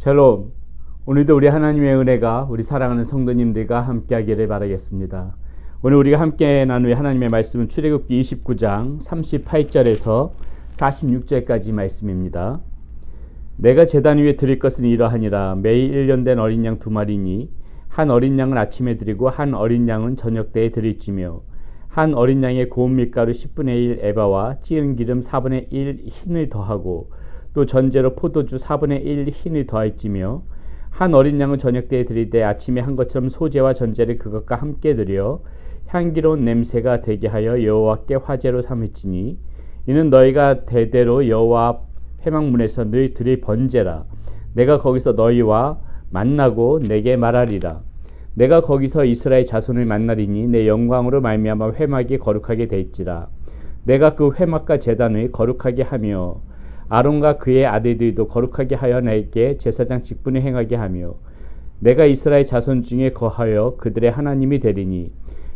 샬롬. 오늘도 우리 하나님의 은혜가 우리 사랑하는 성도님들과 함께하기를 바라겠습니다. 오늘 우리가 함께 나눌 하나님의 말씀은 출애굽기 29장 38절에서 46절까지 말씀입니다. 내가 제단 위에 드릴 것은 이러하니라. 매일 1년 된 어린 양 2마리니 한 어린 양은 아침에 드리고 한 어린 양은 저녁 때에 드릴지며, 한 어린 양의 고운 밀가루 10분의 1 에바와 찌은 기름 4분의 1 흰을 더하고 또 전제로 포도주 4분의 1 흰을 더할지며, 한 어린 양은 저녁 때에 드릴 때 아침에 한 것처럼 소제와 전제를 그것과 함께 드려 향기로운 냄새가 되게 하여 여호와께 화제로 삼을지니, 이는 너희가 대대로 여호와 회막문에서 늘 드릴 번제라. 내가 거기서 너희와 만나고 내게 말하리라. 내가 거기서 이스라엘 자손을 만나리니 내 영광으로 말미암아 회막이 거룩하게 될지라. 내가 그 회막과 제단을 거룩하게 하며 아론과 그의 아들들도 거룩하게 하여 내게 제사장 직분을 행하게 하며, 내가 이스라엘 자손 중에 거하여 그들의 하나님이 되리니,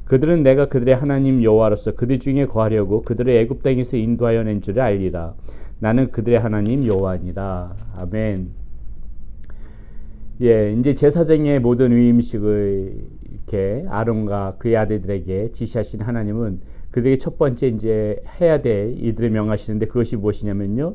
그들은 내가 그들의 하나님 여호와로서 그들 중에 거하려고 그들을 애굽 땅에서 인도하여 낸 줄을 알리라. 나는 그들의 하나님 여호와니라. 아멘. 이제 제사장의 모든 위임식을 이렇게 아론과 그의 아들들에게 지시하신 하나님은 그들에게 첫 번째 이제 해야 될 일들을 명하시는데, 그것이 무엇이냐면요,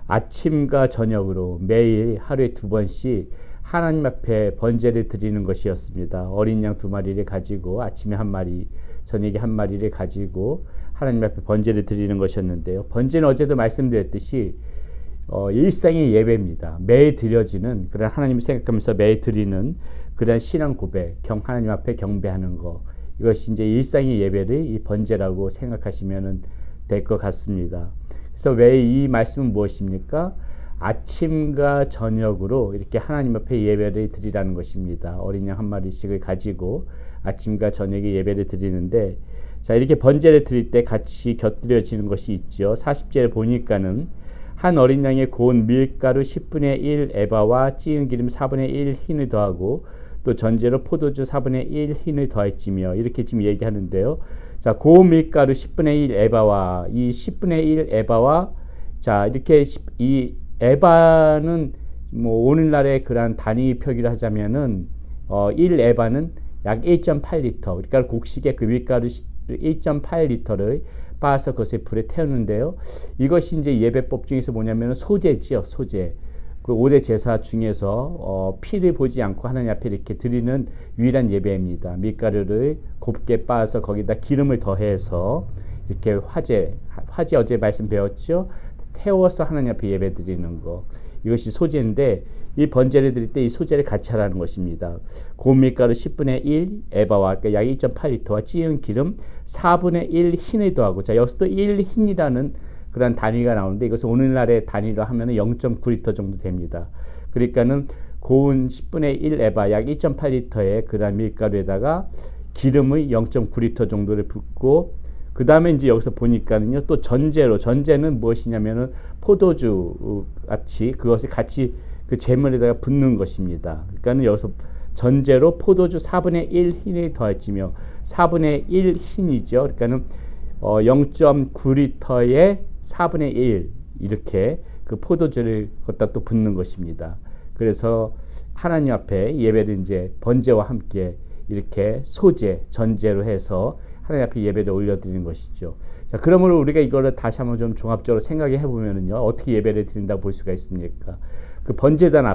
아침과 저녁으로 매일 하루에 2번씩 하나님 앞에 번제를 드리는 것이었습니다. 어린 양 2마리를 가지고 아침에 1마리, 저녁에 1마리를 가지고 하나님 앞에 번제를 드리는 것이었는데요. 번제는 어제도 말씀드렸듯이 일상의 예배입니다. 매일 드려지는, 그런 하나님을 생각하면서 매일 드리는 그런 신앙 고백, 하나님 앞에 경배하는 것, 이것이 이제 일상의 예배를 이 번제라고 생각하시면 될 것 같습니다. 그래서 왜 이 말씀은 무엇입니까? 아침과 저녁으로 이렇게 하나님 앞에 예배를 드리라는 것입니다. 어린 양 1마리씩을 가지고 아침과 저녁에 예배를 드리는데, 자, 이렇게 번제를 드릴 때 같이 곁들여지는 것이 있죠. 40절에 보니까는 한 어린 양의 고운 밀가루 10분의 1 에바와 찌은 기름 4분의 1 흰을 더하고 또 전제로 포도주 4분의 1 흰을 더할지며, 이렇게 지금 얘기하는데요. 자, 고운 밀가루 10분의 1 에바와 이 10분의 1 에바와, 자, 이렇게 이 에바는 뭐 오늘날의 그런 단위 표기를 하자면은 1 에바는 약 1.8리터, 그러니까 곡식의 그 밀가루 1.8리터를 빻아서 그것을 불에 태우는데요. 이것이 이제 예배법 중에서 뭐냐면 소제지요, 소제. 그 5대 제사 중에서 피를 보지 않고 하나님 앞에 이렇게 드리는 유일한 예배입니다. 밀가루를 곱게 빻아서 거기다 기름을 더해서 이렇게 화제 어제 말씀 배웠죠. 태워서 하나님 앞에 예배 드리는 거, 이것이 소제인데, 이 번제를 드릴 때 이 소제를 같이 하라는 것입니다. 고운 밀가루 10분의 1 에바와, 그러니까 약 2.8리터와 찌은 기름 4분의 1 흰을 더하고, 자, 여기서 또 1 흰이라는 그런 단위가 나오는데, 이것은 오늘날의 단위로 하면 0.9리터 정도 됩니다. 그러니까는 고운 10분의 1 에바 약 2.8리터의 그런 밀가루에다가 기름의 0.9리터 정도를 붓고, 그 다음에 이제 여기서 보니까는요, 또 전제는 무엇이냐면은 포도주 같이 그것을 같이 그 제물에다가 붓는 것입니다. 그러니까는 여기서 전제로 포도주 4분의 1 흰을 더할지며, 4분의 1 흰이죠. 그러니까는 0.9리터에 4분의 1 이렇게 그 포도주를 갖다 또 붓는 것입니다. 그래서 하나님 앞에 예배를 이제 번제와 함께 이렇게 소제, 전제로 해서 하나님 앞에 예배를 올려드리는 것이죠. 자, 그러므로 우리가 이거를 다시 한번 좀 종합적으로 생각해 보면은요, 어떻게 예배를 드린다고 볼 수가 있습니까? 그 번제단이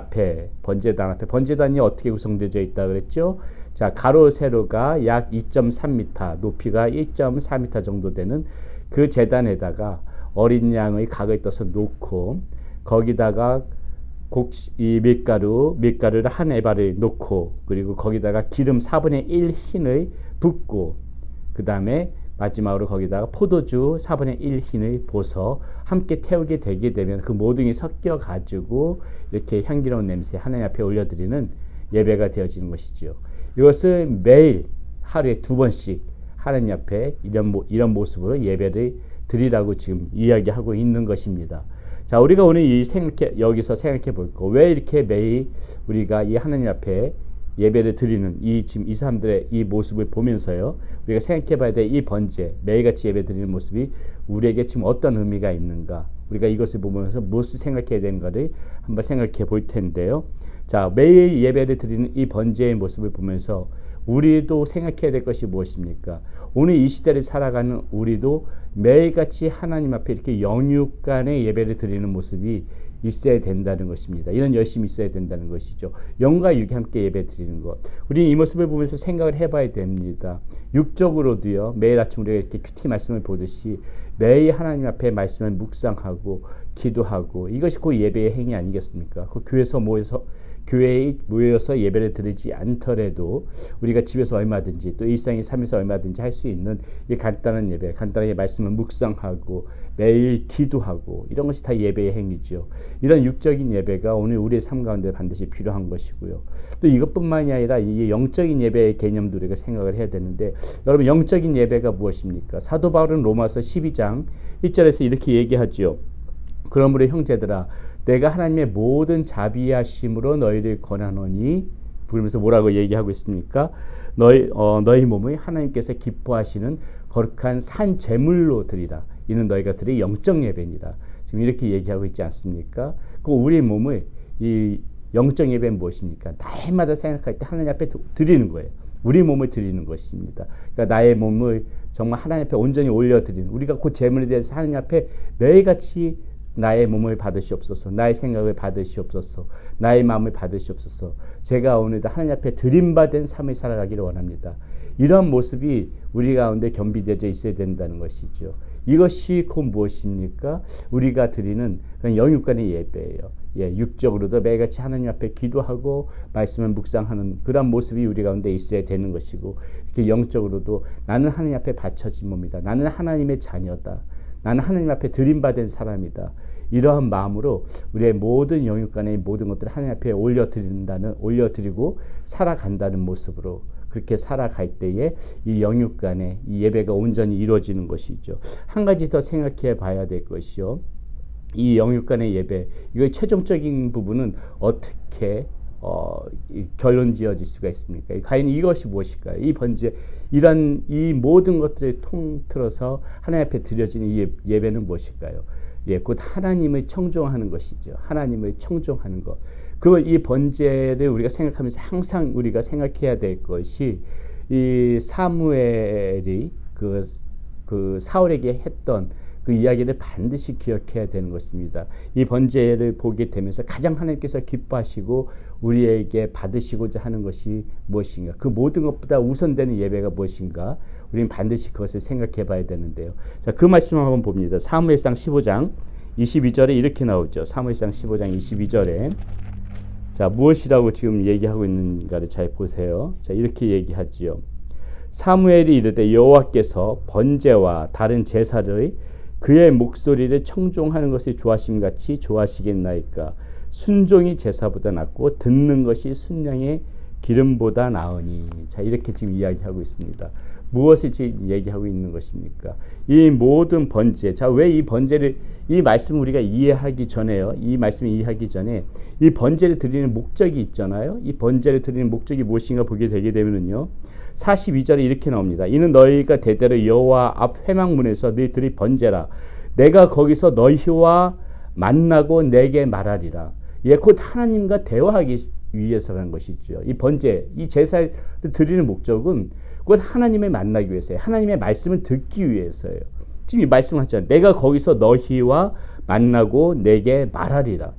어떻게 구성되어 있다 그랬죠? 자, 가로 세로가 약 2.3m, 높이가 1.4m 정도 되는 그 제단에다가 어린 양의 각을 떠서 놓고, 거기다가 이 밀가루를 한 에바를 놓고, 그리고 거기다가 기름 4분의 1 흰을 붓고, 그 다음에 마지막으로 거기다가 포도주 4분의 1 흰을 부어서 함께 태우게 되게 되면 그 모든 게 섞여 가지고 이렇게 향기로운 냄새 하나님 앞에 올려드리는 예배가 되어지는 것이죠. 이것을 매일 하루에 2번씩 하나님 앞에 이런 모습으로 예배를 드리라고 지금 이야기하고 있는 것입니다. 자, 우리가 오늘 여기서 생각해 볼 거, 왜 이렇게 매일 우리가 이 하나님 앞에 예배를 드리는 지금 이 사람들의 이 모습을 보면서요, 우리가 생각해 봐야 될 이 번제, 매일같이 예배 드리는 모습이 우리에게 지금 어떤 의미가 있는가, 우리가 이것을 보면서 무엇을 생각해야 되는가를 한번 생각해 볼 텐데요. 자, 매일 예배를 드리는 이 번제의 모습을 보면서 우리도 생각해야 될 것이 무엇입니까? 오늘 이 시대를 살아가는 우리도 매일같이 하나님 앞에 이렇게 영육간의 예배를 드리는 모습이 있어야 된다는 것입니다. 이런 열심이 있어야 된다는 것이죠. 영과 육이 함께 예배 드리는 것. 우리는 이 모습을 보면서 생각을 해봐야 됩니다. 육적으로도요. 매일 아침 우리가 이렇게 큐티 말씀을 보듯이 매일 하나님 앞에 말씀을 묵상하고 기도하고 이것이 그 예배의 행위 아니겠습니까? 그 교회에 모여서 예배를 드리지 않더라도 우리가 집에서 얼마든지 또 일상의 삶에서 얼마든지 할 수 있는 이 간단한 예배, 간단하게 말씀을 묵상하고 매일 기도하고 이런 것이 다 예배의 행위죠. 이런 육적인 예배가 오늘 우리의 삶 가운데 반드시 필요한 것이고요. 또 이것뿐만이 아니라 이 영적인 예배의 개념도 우리가 생각을 해야 되는데, 여러분 영적인 예배가 무엇입니까? 사도 바울은 로마서 12장 1절에서 이렇게 얘기하지요. 그러므로 형제들아 내가 하나님의 모든 자비하심으로 너희를 권하노니, 부르면서 뭐라고 얘기하고 있습니까? 너희 몸을 하나님께서 기뻐하시는 거룩한 산 제물로 드리라. 이는 너희가 드릴 영적 예배니라. 지금 이렇게 얘기하고 있지 않습니까? 그 우리 몸을, 이 영적 예배는 무엇입니까? 날마다 생각할 때 하나님 앞에 드리는 거예요. 우리 몸을 드리는 것입니다. 그러니까 나의 몸을 정말 하나님 앞에 온전히 올려드리는, 우리가 그 제물에 대해서 하나님 앞에 매일같이 나의 몸을 받으시옵소서, 나의 생각을 받으시옵소서, 나의 마음을 받으시옵소서. 제가 오늘도 하나님 앞에 드림받은 삶을 살아가기를 원합니다. 이런 모습이 우리 가운데 겸비되어 있어야 된다는 것이죠. 이것이 곧 무엇입니까? 우리가 드리는 그런 영육간의 예배예요. 육적으로도 매일같이 하나님 앞에 기도하고 말씀을 묵상하는 그런 모습이 우리 가운데 있어야 되는 것이고, 이렇게 영적으로도 나는 하나님 앞에 바쳐진 몸이다. 나는 하나님의 자녀다. 나는 하나님 앞에 드림받은 사람이다. 이러한 마음으로 우리의 모든 영육간의 모든 것들을 하나님 앞에 올려드리고 살아간다는 모습으로 그렇게 살아갈 때에 이 영육간의 이 예배가 온전히 이루어지는 것이죠. 한 가지 더 생각해 봐야 될 것이요. 이 영육간의 예배, 이거의 최종적인 부분은 어떻게 결론 지어질 수가 있습니까? 과연 이것이 무엇일까요? 이 번제, 이런 이 모든 것들을 통틀어서 하나님 앞에 드려지는 이 예배는 무엇일까요? 곧 하나님을 청종하는 것이죠. 하나님을 청종하는 것. 이 번제를 우리가 생각하면서 항상 우리가 생각해야 될 것이, 이 사무엘이 그 사울에게 했던 그 이야기를 반드시 기억해야 되는 것입니다. 이 번제를 보게 되면서 가장 하나님께서 기뻐하시고 우리에게 받으시고자 하는 것이 무엇인가? 그 모든 것보다 우선되는 예배가 무엇인가? 우리는 반드시 그것을 생각해 봐야 되는데요. 자, 그 말씀 한번 봅니다. 사무엘상 15장 22절에 이렇게 나오죠. 사무엘상 15장 22절에 자, 무엇이라고 지금 얘기하고 있는가를 잘 보세요. 자, 이렇게 얘기하지요. 사무엘이 이르되 여호와께서 번제와 다른 제사를 그의 목소리를 청종하는 것을 좋아하심같이 좋아하시겠나이까? 순종이 제사보다 낫고 듣는 것이 순양의 기름보다 나으니. 자, 이렇게 지금 이야기하고 있습니다. 무엇을 지금 얘기하고 있는 것입니까? 이 모든 번제. 자, 왜 이 번제를, 이 말씀을 우리가 이해하기 전에요. 이 말씀을 이해하기 전에 이 번제를 드리는 목적이 있잖아요. 이 번제를 드리는 목적이 무엇인가 보게 되게 되면은요. 42절에 이렇게 나옵니다. 이는 너희가 대대로 여호와 앞 회막문에서 너희들이 번제라. 내가 거기서 너희와 만나고 내게 말하리라. 곧 하나님과 대화하기 위해서라는 것이죠. 이 번제, 이 제사를 드리는 목적은 곧 하나님을 만나기 위해서예요. 하나님의 말씀을 듣기 위해서예요. 지금 이 말씀을 하잖아요. 내가 거기서 너희와 만나고 내게 말하리라.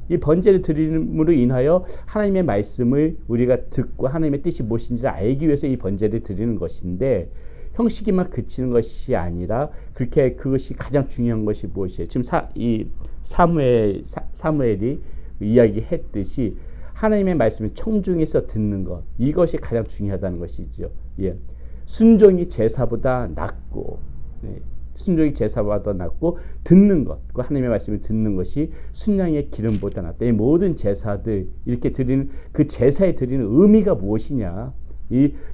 이 번제를 드림으로 인하여 하나님의 말씀을 우리가 듣고 하나님의 뜻이 무엇인지를 알기 위해서 이 번제를 드리는 것인데, 형식이만 그치는 것이 아니라 그것이 가장 중요한 것이 무엇이에요? 지금 사무엘이 이야기했듯이 하나님의 말씀을 청중해서 듣는 것, 이것이 가장 중요하다는 것이죠. 순종이 제사보다 낫고, 순종이 제사보다 낫고 듣는 것, 그 하나님의 말씀을 듣는 것이 순양의 기름보다 낫다. 이 모든 제사들 이렇게 드리는 그 제사에 드리는 의미가 무엇이냐?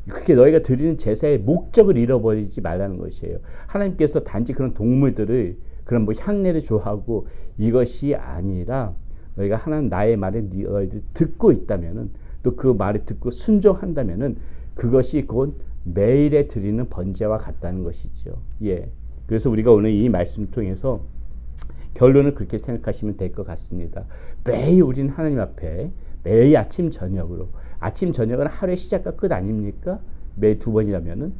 그렇게 너희가 드리는 제사의 목적을 잃어버리지 말라는 것이에요. 하나님께서 단지 그런 동물들을 그런 향례를 좋아하고 이것이 아니라 너희가 하나님 나의 말을 너희들 듣고 있다면은, 또 그 말을 듣고 순종한다면은 그것이 곧 매일에 드리는 번제와 같다는 것이죠. 그래서 우리가 오늘 이 말씀을 통해서 결론을 그렇게 생각하시면 될 것 같습니다. 매일 우리는 하나님 앞에 매일 아침 저녁으로. 아침 저녁은 하루의 시작과 끝 아닙니까? 매 두 번이라면은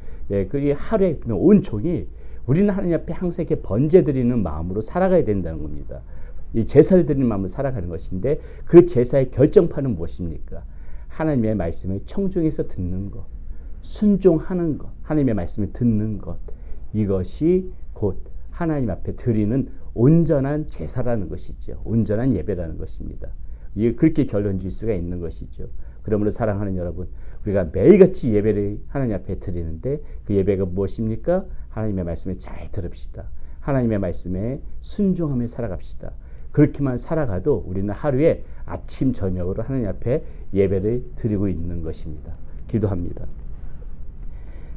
그게 하루에 온종일 우리는 하나님 앞에 항상 이렇게 번제 드리는 마음으로 살아가야 된다는 겁니다. 이 제사를 드리는 마음으로 살아가는 것인데 그 제사의 결정판은 무엇입니까? 하나님의 말씀을 청중에서 듣는 것, 순종하는 것, 하나님의 말씀을 듣는 것, 이것이 곧 하나님 앞에 드리는 온전한 제사라는 것이죠. 온전한 예배라는 것입니다. 이게 그렇게 결론 질 수가 있는 것이죠. 그러므로 사랑하는 여러분, 우리가 매일같이 예배를 하나님 앞에 드리는데 그 예배가 무엇입니까? 하나님의 말씀을 잘 들읍시다. 하나님의 말씀에 순종하며 살아갑시다. 그렇게만 살아가도 우리는 하루에 아침 저녁으로 하나님 앞에 예배를 드리고 있는 것입니다. 기도합니다.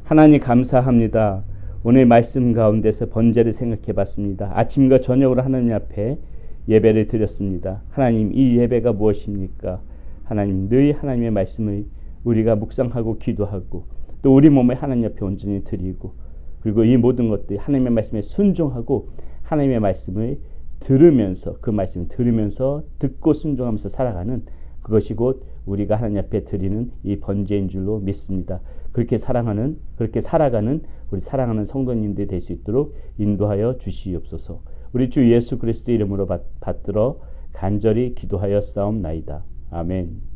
하나님 감사합니다. 오늘 말씀 가운데서 번제를 생각해 봤습니다. 아침과 저녁으로 하나님 앞에 예배를 드렸습니다. 하나님, 이 예배가 무엇입니까? 하나님, 늘 하나님의 말씀을 우리가 묵상하고 기도하고 또 우리 몸에 하나님 앞에 온전히 드리고 그리고 이 모든 것들이 하나님의 말씀에 순종하고 하나님의 말씀을 들으면서 그 말씀을 들으면서 듣고 순종하면서 살아가는 그것이 곧 우리가 하나님 앞에 드리는 이 번제인 줄로 믿습니다. 그렇게 살아가는 우리 사랑하는 성도님들이 될 수 있도록 인도하여 주시옵소서. 우리 주 예수 그리스도 이름으로 받들어 간절히 기도하여 싸움나이다. 아멘.